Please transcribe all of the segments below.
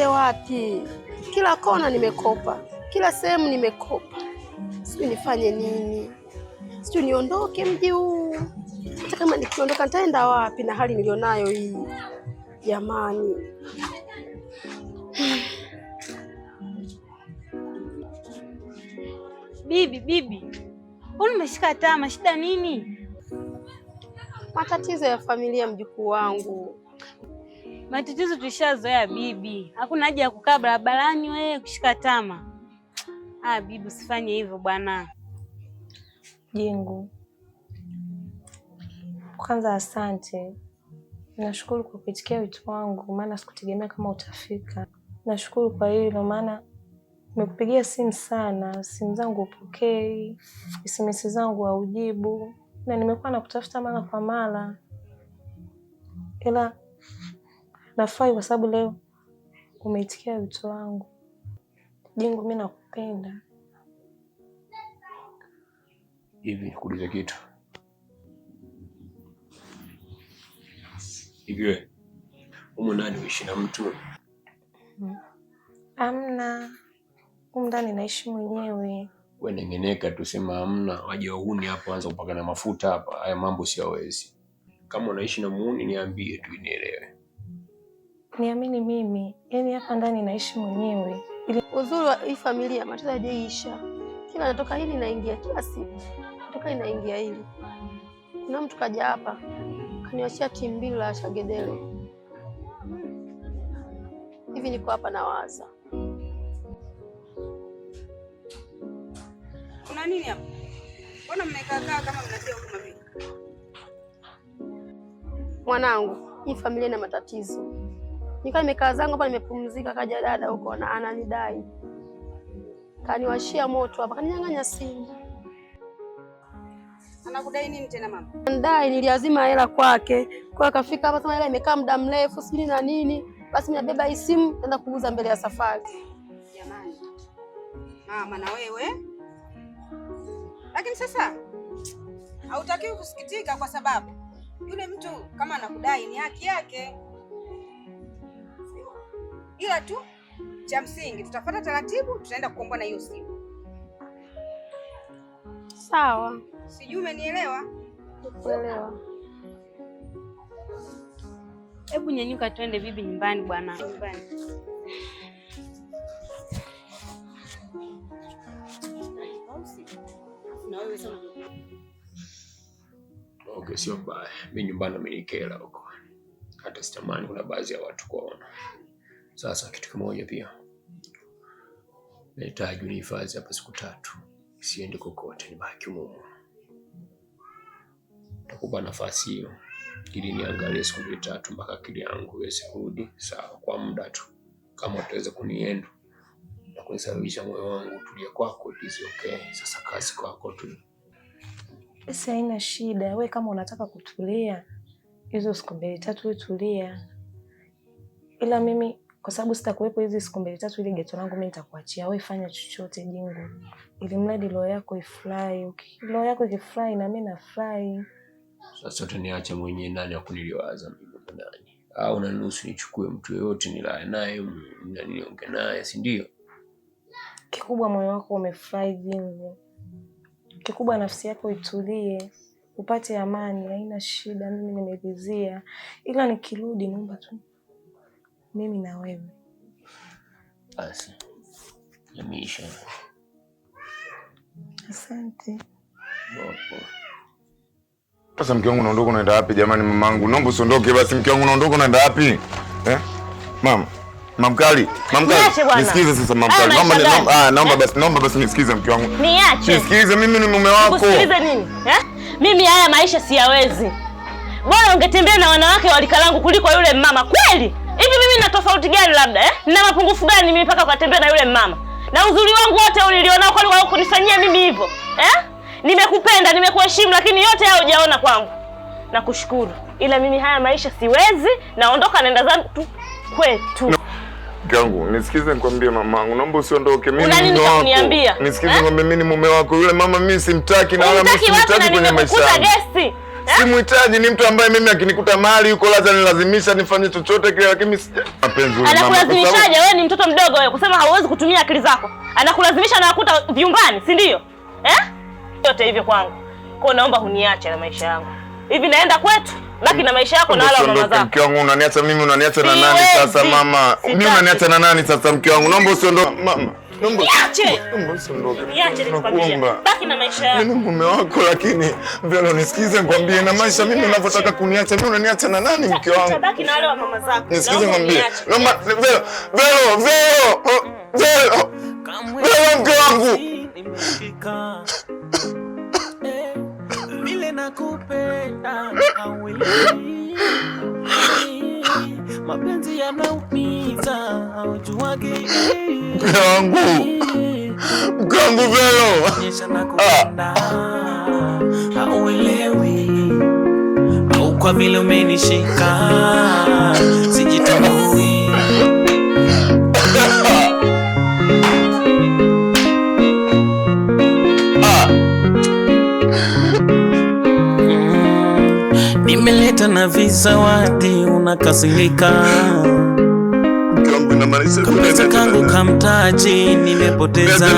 niende wapi? Kila kona nimekopa, kila sehemu nimekopa. Sijui nifanye nini, sijui niondoke mji huu. Hata kama nikiondoka nitaenda wapi na hali nilionayo hii? Jamani. Bibi, mbona umeshika tama? Shida nini? Matatizo ya familia, mjukuu wangu. Matatizo tulishazoea bibi, hakuna haja ya kukaa barabarani wewe kushika tama. Bibi usifanye hivyo bwana. Jingu, kwanza asante. Nashukuru kwa kuitikia wito wangu, maana sikutegemea kama utafika. Nashukuru kwa hilo, maana nimekupigia simu sana, simu zangu upokei, SMS zangu haujibu, na nimekuwa nakutafuta mara kwa mara. Ila nafurahi kwa sababu leo umeitikia wito wangu. Jingu, mimi nakupenda. Hivi nikuulize kitu. Hivi wewe humu ndani unaishi na mtu? Amna. Humu ndani naishi mwenyewe. Wewe nengeneka tu, sema hamna, waje uhuni hapo anza kupaka na mafuta hapa. Haya mambo siyawezi. Kama unaishi na muuni niambie tu nielewe. Niamini mimi, yaani hapa ndani naishi mwenyewe. Uzuri wa hii familia matatizo hajaisha. Kila natoka hili naingia, kila siku natoka inaingia hili. Kuna mtu kaja hapa kaniwashia timbili la shagedele. Hivi niko hapa nawaza. Kuna nini hapa? Mbona mmekaa kama mnatia huruma mimi? Mwanangu, hii familia ina matatizo. Nikaa nimekaa zangu hapa nimepumzika, kaja dada huko na ananidai. Kaniwashia moto hapa, kaninyang'anya simu. Anakudai nini tena mama? Anadai niliazima hela kwake. Kwa akafika hapa sema hela imekaa muda mrefu sijui na nini. Basi mimi nabeba hii simu naenda kuuza mbele ya safari. Jamani. Mama na wewe? Lakini sasa hautakiwi kusikitika kwa sababu yule mtu kama anakudai ni haki yake. Ila tu cha msingi tutafuata taratibu, tutaenda kukomboa na hiyo simu. Sawa. Sijui umenielewa? Kuelewa. Hebu nyanyuka twende bibi nyumbani bwana. Nyumbani. Na wewe sana. Okay, sio mbaya. Mimi nyumbani amenikera huko. Hata sitamani kuna baadhi ya watu kuona. Sasa kitu kimoja pia. Nahitaji unihifadhi hapa siku 3. Siende kokote, nibaki humo. Nakupa nafasi hiyo ili niangalie siku 3 mpaka akili yangu iweze kurudi sawa kwa muda tu. Kama utaweza kunienda na kunisababisha moyo wangu tulia kwako, is okay. Sasa kazi kwako tu. Basi haina shida. Wewe kama unataka kutulia hizo siku 2-3 wewe tulia. Ila mimi kwa sababu sitakuwepo hizi siku 2-3 ile geto langu mimi nitakuachia. Wewe fanya chochote Jingu. Ili mradi roho yako ifurahi. Roho yako ikifurahi na mimi nafurahi. Sasa utaniacha mwenyewe, nani akuniliwaza mimi ndani? Au unaniruhusu nichukue mtu yeyote nilae naye na niongee naye, si ndio? Kikubwa moyo wako umefurahi Jingu. Kikubwa nafsi yako itulie, upate amani, haina shida, mimi nimeridhia. Ila nikirudi naomba tu mimi na wewe. Basi. Yameisha. Asante. Boko. Sasa mke wangu unaondoka unaenda wapi jamani mamangu? Naomba usiondoke basi mke wangu unaondoka unaenda wapi? Mama. Mamkali. Nisikize sasa mamkali. Naomba basi nisikize mke wangu. Niache. Nisikize, mimi ni mume wako. Nisikize nini? Mimi haya maisha siyawezi. Bora ungetembea na wanawake walikalangu kuliko yule mama. Kweli? Hivi mimi nina tofauti gani labda? Nina mapungufu gani mimi mpaka kutembea na yule mama? Na uzuri wangu wote ulionao kwani wao kunifanyia mimi hivyo? Nimekupenda, nimekuheshimu lakini yote hayo hujaona kwangu. Nakushukuru. Ila mimi haya maisha siwezi, naondoka naenda zangu tu kwetu. Gangu, nisikize nikwambie mamangu, naomba usiondoke, mimi ni mume wako. Nisikize ngombe, mimi ni mume wako. Yule mama mimi simtaki na wala mimi simtaki kwenye maisha yangu. Simuhitaji, ni mtu ambaye mimi akinikuta mahali yuko lazima nilazimisha nifanye chochote kile, lakini mapenzi ule mama. Anakulazimishaje? Wewe ni mtoto mdogo wewe, kusema hauwezi kutumia akili zako. Anakulazimisha na anakuta vyumbani, si ndio? Yote hivyo kwangu. Kwa naomba huniache na maisha yangu. Hivi naenda kwetu, baki na maisha yako na wala mama zako. Mke wangu unaniacha mimi, unaniacha na nani sasa mama? Mimi unaniacha na nani sasa mke wangu? Naomba usiondoke mama. Niache. Naomba usiondoke. Niache nikwambie. Baki na maisha yako. Mimi mume wako, lakini Velo nisikize nikwambie, na maisha mimi ninavyotaka kuniacha, mimi unaniacha na nani mke wangu? Baki na wale wa mama zako. Nisikize nikwambie. Naomba Velo mke wangu. Vile nakupenda mapenzi yanaumiza haujuagi. Mke wangu Velo. Nyesha nakupenda hauelewi, au kwa vile umenishika sijitambui. Nimeleta na vizawadi unakasirika. Kapesa kangu kamtaji nimepoteza.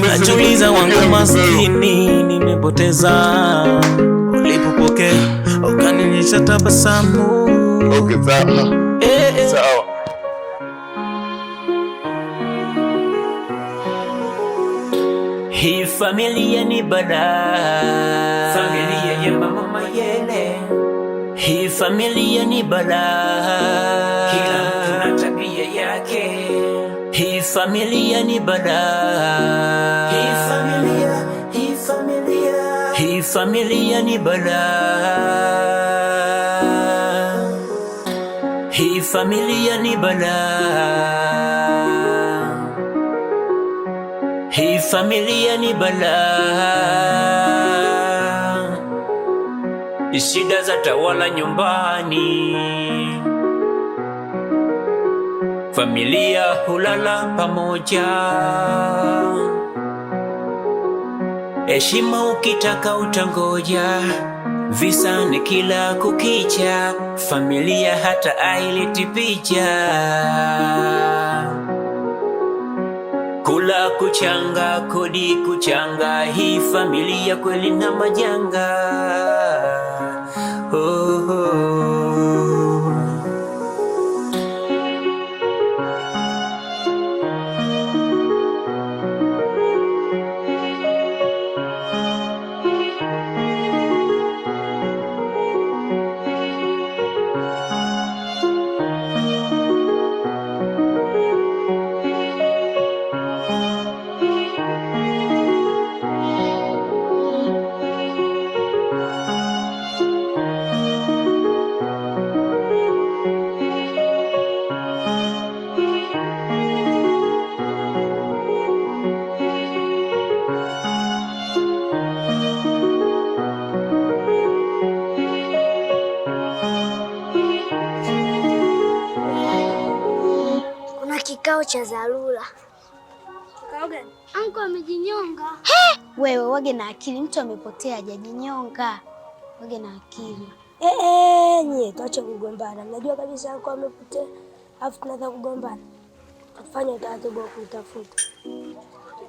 Najuliza wangu maskini nimepoteza. Ulipopokea ukanionyesha tabasamu. Okay, sawa. Sawa. Hii familia ni balaa. Familia ya mama Mayele. Hii familia ni balaa. Kila mtu na tabia yake. Hii familia ni balaa. Hii familia ni balaa. Hii familia ni balaa. Hii familia ni balaa. Shida za tawala nyumbani. Familia hulala pamoja. Heshima ukitaka utangoja. Visa ni kila kukicha. Familia hata aileti picha. Kula kuchanga, kodi kuchanga. Hii familia kweli na majanga. Kikao cha dharura. Kikao gani? Anko amejinyonga. Wewe wage na akili, mtu amepotea hajajinyonga. Wage na akili. Nyie tuache kugombana. Najua kabisa anko amepotea. Alafu tunaanza kugombana. Tufanye utaratibu wa kutafuta.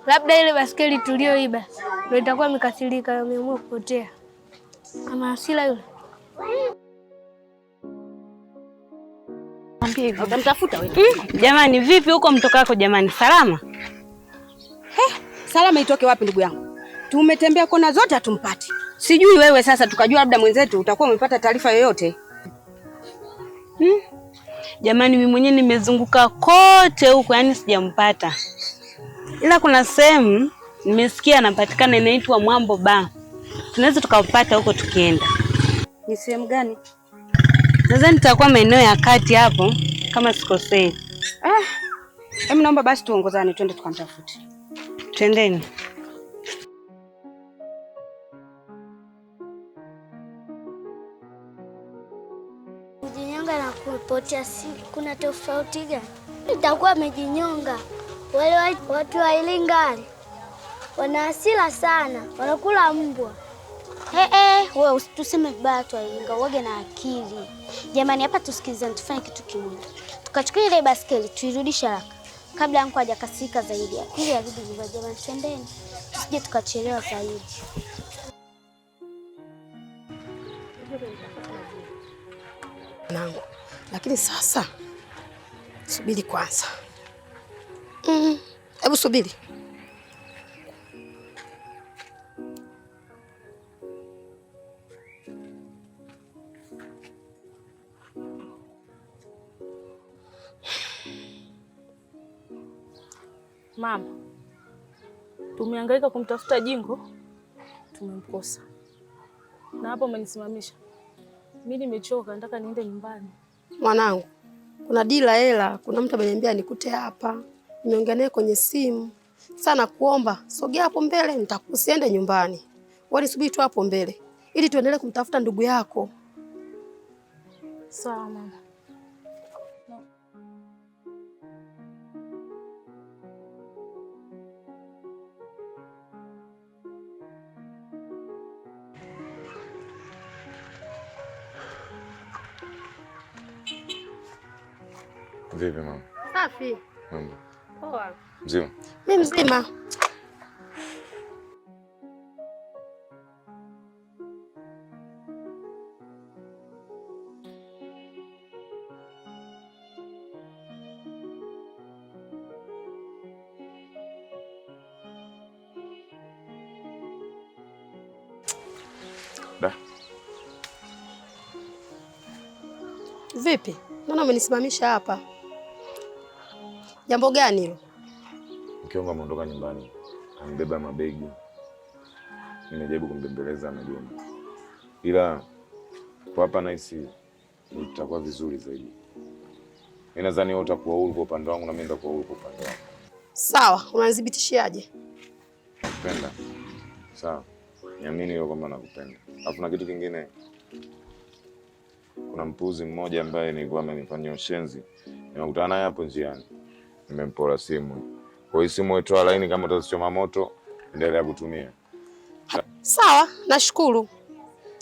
Labda ile baskeli tulioiba ndio itakuwa mikasirika, ameamua kupotea. Kama hasira yule. Utamtafuta wewe. Jamani vipi huko mtokako jamani? Salama? Salama itoke wapi ndugu yangu? Tumetembea kona zote hatumpati. Sijui wewe sasa tukajua labda mwenzetu utakuwa umepata taarifa yoyote. Jamani mimi mwenyewe nimezunguka kote huko, yani sijampata. Ila kuna sehemu nimesikia anapatikana inaitwa Mwambo Bar. Tunaweza tukaupata huko tukienda. Ni sehemu gani? Sasa nitakuwa maeneo ya kati hapo kama sikosei. Hebu naomba basi tuongozane twende tukamtafute. Twendeni. Kujinyonga na kupotea si kuna tofauti gani? Itakuwa amejinyonga. Wale watu wa Ilinga wana hasira sana, wanakula mbwa. Wewe usituseme vibaya tu Iringa, uoge na akili. Jamani hapa tusikilizane, tufanye kitu kimoja. Tukachukua ile baskeli tuirudishe haraka kabla yangu hajakasika zaidi. Ili arudi nyumbani jamani, twendeni. Tusije tukachelewa zaidi. Nangu. Lakini sasa subiri kwanza. Hebu subiri. Mama, tumehangaika kumtafuta Jingo, tumemkosa. Na hapo umenisimamisha. Mimi nimechoka, nataka niende nyumbani. Mwanangu, kuna dila hela, kuna mtu ameniambia nikute hapa. Nimeongea naye kwenye simu. Sana kuomba, sogea hapo mbele, nitakusiende nyumbani. Wewe nisubiri tu hapo mbele ili tuendelee kumtafuta ndugu yako. Sawa mama. Vipi mama? Safi. Mambo. Poa. Mzima? Mimi mzima. Da. Vipi? Naona umenisimamisha hapa. Jambo gani hilo? Mke wangu ameondoka nyumbani. Amebeba mabegi. Nimejaribu kumbembeleza amegoma. Ila kwa hapa nahisi itakuwa vizuri zaidi. Mimi nadhani wewe utakuwa huru kwa upande wangu na mimi nitakuwa huru kwa upande wangu. Sawa, unanidhibitishiaje? Nakupenda. Sawa. Niamini hiyo kwamba nakupenda. Alafu na kitu kingine. Kuna mpuzi mmoja ambaye nilikuwa amenifanyia ushenzi. Nimekutana naye hapo njiani. Nimempola simu. Kwa hiyo simu itoa laini, kama utachoma moto, endelea kutumia. Sawa, nashukuru.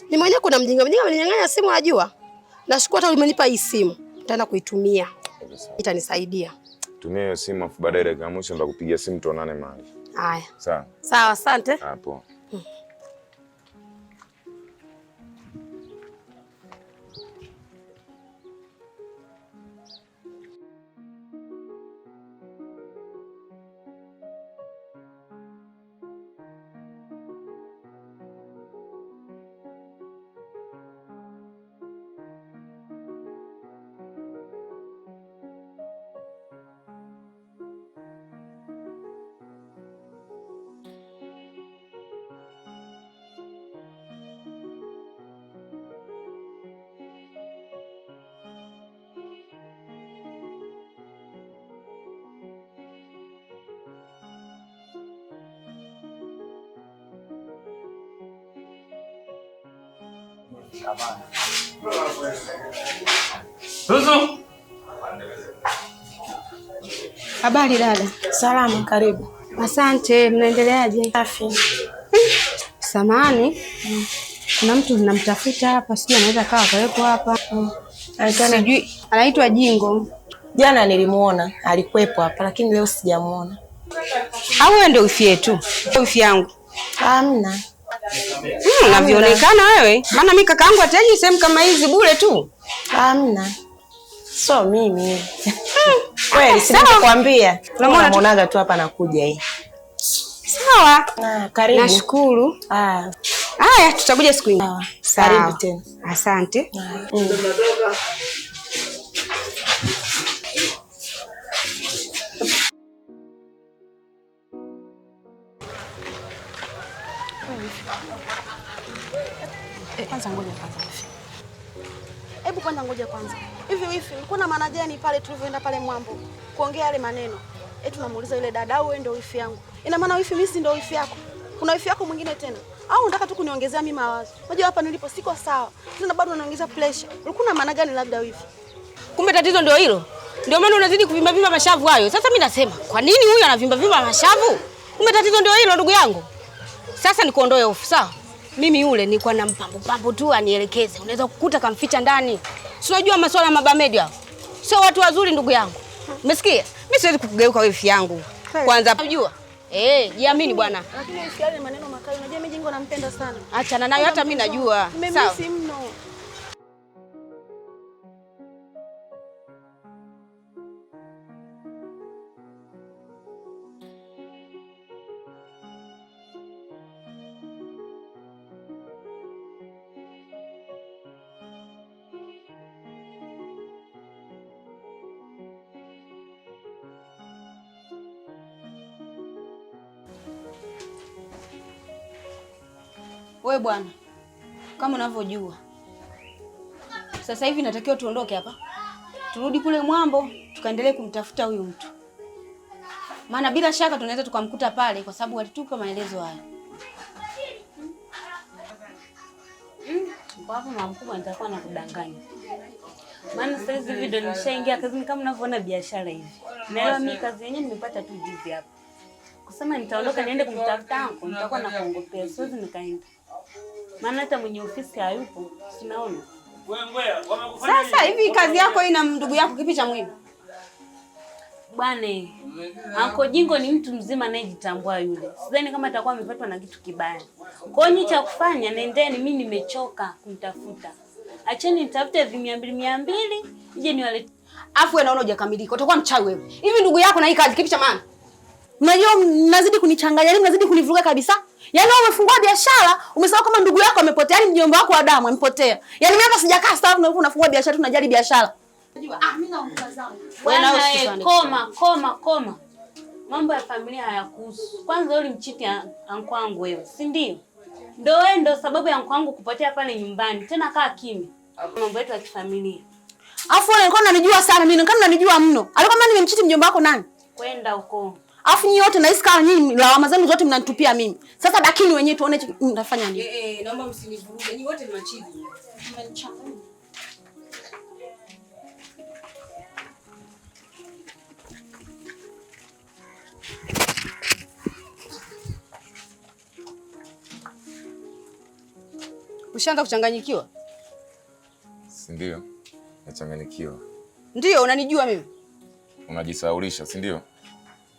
Ni mwenyewe kuna mjinga ameninyang'anya simu ajua. Nashukuru hata umenipa hii simu. Nitaenda kuitumia. Itanisaidia. Tumia hiyo simu afu baadaye dakika mwisho nitakupigia simu tuonane mahali. Haya. Sawa. Sawa, asante. Hapo. Zuzu. Habari dada. Salama, karibu. Asante, mnaendeleaje? Safi. Samahani. Kuna mtu ninamtafuta hapa, sijui anaweza kawa kawepo hapa. Sijui, anaitwa Jingo. Jana nilimuona, alikuwepo hapa lakini leo sijamuona. Au wewe ndio wifi yetu? Wifi yangu. Hamna. Unavyoonekana wewe. Maana mimi kakaangu ataji sehemu kama hizi bure tu. Hamna. So mimi. Kweli sinakwambia. Unamuonaga tu hapa nakuja hii. Sawa. Karibu. Nashukuru. Haya, tutakuja siku nyingine. Karibu tena. Asante. Kwanza ngoja kwanza. Hebu kwanza ngoja kwanza. Hivi wifi, ulikuwa na maana gani pale tulivyoenda pale Mwambo kuongea yale maneno? Tunamuuliza yule dada, au wewe ndio wifi yangu? Ina maana wifi mimi si ndio wifi yako? Kuna wifi yako mwingine tena? Au unataka tu kuniongezea mimi mawazo? Unajua hapa nilipo siko sawa. Tena bado unaongeza pressure. Ulikuwa na maana gani labda wifi? Kumbe tatizo ndio hilo. Ndio maana unazidi kuvimba vimba mashavu hayo. Sasa mimi nasema, kwa nini huyu anavimba vimba mashavu? Kumbe tatizo ndio hilo ndugu yangu. Sasa nikuondoe hofu, sawa? Mimi yule nilikuwa na mpambo tu anielekeze. Unaweza kukuta kamficha ndani. Si unajua masuala ya mabamedia. Sio watu wazuri ndugu yangu. Umesikia? Mimi siwezi kukugeuka wifi yangu. Kwanza unajua? Jiamini bwana. Lakini usiale maneno makali. Unajua mimi Jingo nampenda sana. Achana nayo, hata mimi najua. Sawa. Mimi mno. Wewe bwana, kama unavyojua sasa hivi natakiwa tuondoke hapa, turudi kule Mwambo, tukaendelee kumtafuta huyu mtu, maana bila shaka tunaweza tukamkuta pale, kwa sababu walitupa maelezo haya. Kwa hapo mama mkubwa nitakuwa nakudanganya, maana sasa hivi video nimeshaingia kazini, kama unavyoona biashara hivi. Naelewa mimi kazi yenyewe nimepata tu juzi hapa. Kusema nitaondoka niende kumtafuta anko, nitakuwa nakuongopea, siwezi nikaenda. Maana hata mwenye ofisi hayupo, sinaona. Sasa hivi kazi yako ina ndugu yako kipi cha muhimu? Bwana, Anko Jingo ni mtu mzima anayejitambua yule. Sidhani kama atakuwa amepatwa na kitu kibaya. Kwa hiyo cha kufanya nendeni, mimi nimechoka kumtafuta. Acheni nitafute 200 nije niwalete. Afu wewe naona hujakamilika. Utakuwa mchawi wewe. Hivi ndugu yako na hii kazi kipi cha maana? Unajua mnazidi kunichanganya, mnazidi kunivuruga kabisa. Yaani wewe umefungua biashara, umesahau kama ndugu yako amepotea, yaani mjomba wako wa damu amepotea. Yaani mimi hapa sijakaa sawa na wewe unafungua biashara tu unajali biashara. Unajua mimi naomba zangu. Wewe koma. Mambo ya familia hayakuhusu. Kwanza wewe ulimchiti anko wangu wewe, si ndio? Ndio wewe ndio sababu ya anko wangu kupotea pale nyumbani. Tena kaa kimya. Mambo yetu ya kifamilia. Afu wewe ulikuwa unanijua sana, mimi kama unanijua mno. Alikuwa mimi nimemchiti mjomba wako nani? Kwenda huko. Afu nyinyi wote nahisi kama nyinyi lawama zenu zote mnanitupia mimi. Sasa bakini wenyewe tuone mtafanya nini. Naomba msinivuruge. Nyinyi wote ni machizi. Mmenichanganya. Ushaanza kuchanganyikiwa? Si ndio? Nachanganyikiwa. Ndio, unanijua mimi. Unajisaulisha, si ndio?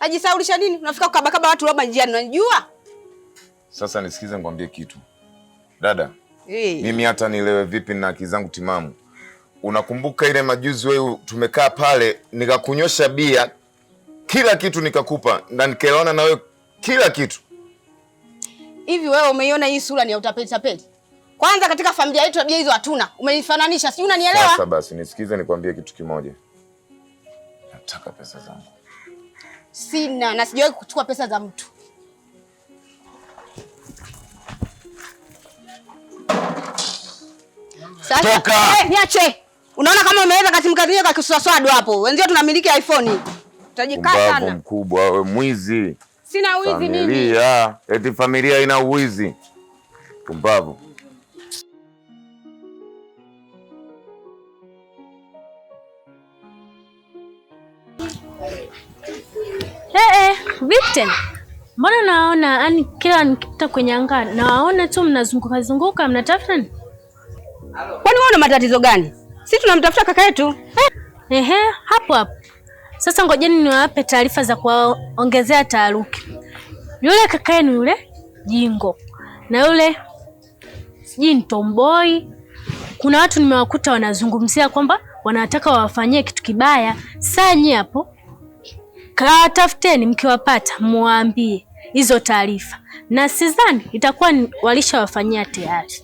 Ajisaulisha nini? Unafika kukabakaba watu labda njiani, unanijua? Sasa nisikize nikwambie kitu. Dada, mimi hata nielewe vipi na akili zangu timamu. Unakumbuka ile majuzi wewe tumekaa pale nikakunyosha bia, kila kitu nikakupa na nikaona na wewe kila kitu. Hivi wewe umeiona hii sura ni ya utapeli tapeli? Kwanza katika familia yetu tabia hizo hatuna. Umenifananisha, si unanielewa? Sasa basi nisikize nikwambie kitu kimoja. Nataka pesa zangu. Sina, na sijawahi kuchukua pesa za mtu. Sasa toka. Niache. Unaona kama umeweza katimkazie kwa kiswaswadu hapo. Wenzio tunamiliki iPhone. Utajikaa sana. Mbavu mkubwa wewe, mwizi. Sina wizi mimi. Familia, eti familia ina uwizi. Mbavu. Vipi tena? Mbona naona yani kila nikipita kwenye anga nawaona tu mnazunguka mnatafuta nini? Kwani wewe una matatizo gani? Sisi tunamtafuta kaka yetu. Hapo. Sasa ngojeni niwape taarifa za kuongezea taharuki. Yule kaka yenu yule Jingo na yule sijui ni Tomboy. Kuna watu nimewakuta wanazungumzia kwamba wanataka wawafanyie kitu kibaya. Sanyi hapo. Katafuteni mkiwapata muambie hizo taarifa. Na sidhani itakuwa walishawafanyia tayari.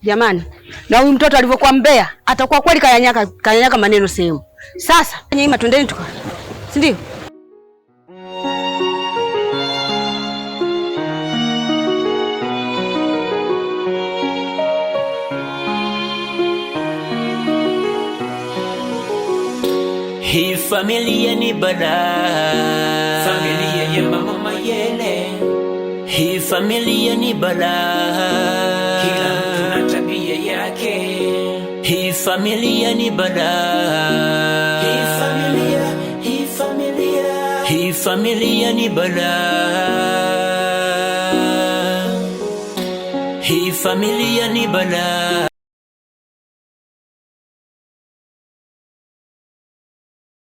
Jamani, na huyu mtoto alivyokuwa mbea, atakuwa kweli kanyanyaka maneno sehemu. Sasa, nyinyi twendeni tuka. Si ndio? Hii familia ni balaa, familia ya mama Mayele. Hii familia ni balaa, kila mtu na tabia yake. Hii familia ni balaa, hii familia ni balaa. familia ni balaa.